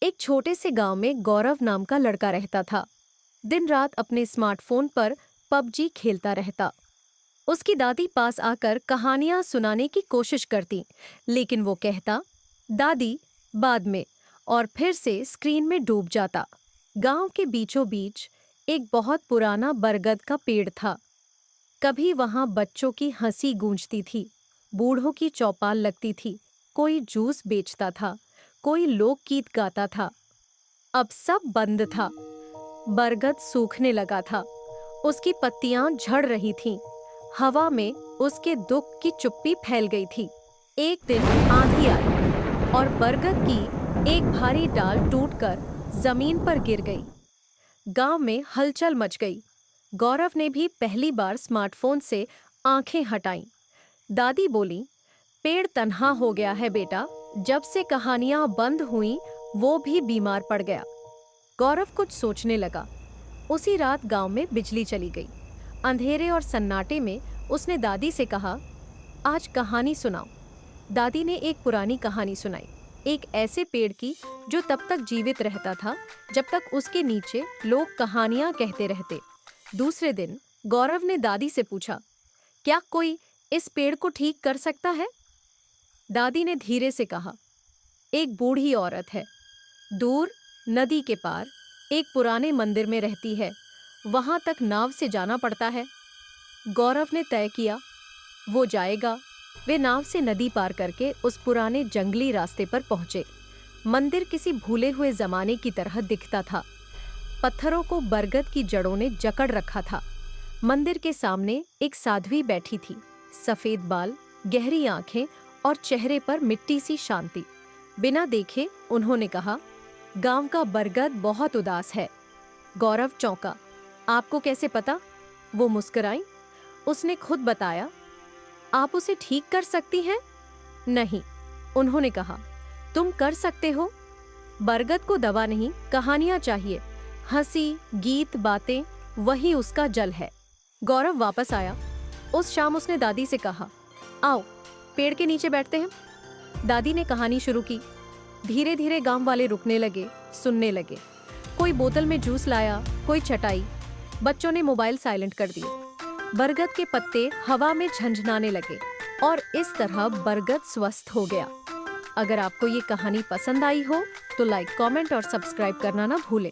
एक छोटे से गांव में गौरव नाम का लड़का रहता था। दिन रात अपने स्मार्टफोन पर पबजी खेलता रहता। उसकी दादी पास आकर कहानियां सुनाने की कोशिश करती, लेकिन वो कहता, दादी, बाद में, और फिर से स्क्रीन में डूब जाता। गांव के बीचों बीच एक बहुत पुराना बरगद का पेड़ था। कभी वहां बच्चों की हंसी गूंजती थी, बूढ़ों की चौपाल लगती थी, कोई जूस बेचता था, कोई लोकगीत गाता था। अब सब बंद था। बरगद सूखने लगा था, उसकी पत्तियां झड़ रही थीं। हवा में उसके दुख की चुप्पी फैल गई थी। एक दिन आंधी आई और बरगद की एक भारी डाल टूटकर जमीन पर गिर गई। गांव में हलचल मच गई। गौरव ने भी पहली बार स्मार्टफोन से आंखें हटाईं। दादी बोली, पेड़ तन्हा हो गया है बेटा। जब से कहानियां बंद हुईं, वो भी बीमार पड़ गया। गौरव कुछ सोचने लगा। उसी रात गांव में बिजली चली गई। अंधेरे और सन्नाटे में उसने दादी से कहा, आज कहानी सुनाओ। दादी ने एक पुरानी कहानी सुनाई, एक ऐसे पेड़ की जो तब तक जीवित रहता था जब तक उसके नीचे लोग कहानियां कहते रहते। दूसरे दिन गौरव ने दादी से पूछा, क्या कोई इस पेड़ को ठीक कर सकता है? दादी ने धीरे से कहा, एक बूढ़ी औरत है, दूर नदी के पार एक पुराने मंदिर में रहती है। वहां तक नाव से जाना पड़ता है। गौरव ने तय किया, वो जाएगा। वे नाव से नदी पार करके उस पुराने जंगली रास्ते पर पहुंचे। मंदिर किसी भूले हुए जमाने की तरह दिखता था। पत्थरों को बरगद की जड़ों ने जकड़ रखा था। मंदिर के सामने एक साध्वी बैठी थी, सफेद बाल, गहरी आंखें और चेहरे पर मिट्टी सी शांति। बिना देखे उन्होंने कहा, गांव का बरगद बहुत उदास है। गौरव चौंका। आपको कैसे पता? वो मुस्कुराई। उसने खुद बताया। आप उसे ठीक कर सकती हैं? नहीं, उन्होंने कहा, तुम कर सकते हो। बरगद को दवा नहीं, कहानियां चाहिए। हंसी, गीत, बातें, वही उसका जल है। गौरव वापस आया। उस शाम उसने दादी से कहा, आओ पेड़ के नीचे बैठते हैं। दादी ने कहानी शुरू की। धीरे धीरे गांव वाले रुकने लगे, सुनने लगे। कोई बोतल में जूस लाया, कोई चटाई। बच्चों ने मोबाइल साइलेंट कर दिए। बरगद के पत्ते हवा में झंझनाने लगे और इस तरह बरगद स्वस्थ हो गया। अगर आपको ये कहानी पसंद आई हो तो लाइक, कमेंट और सब्सक्राइब करना ना भूलें।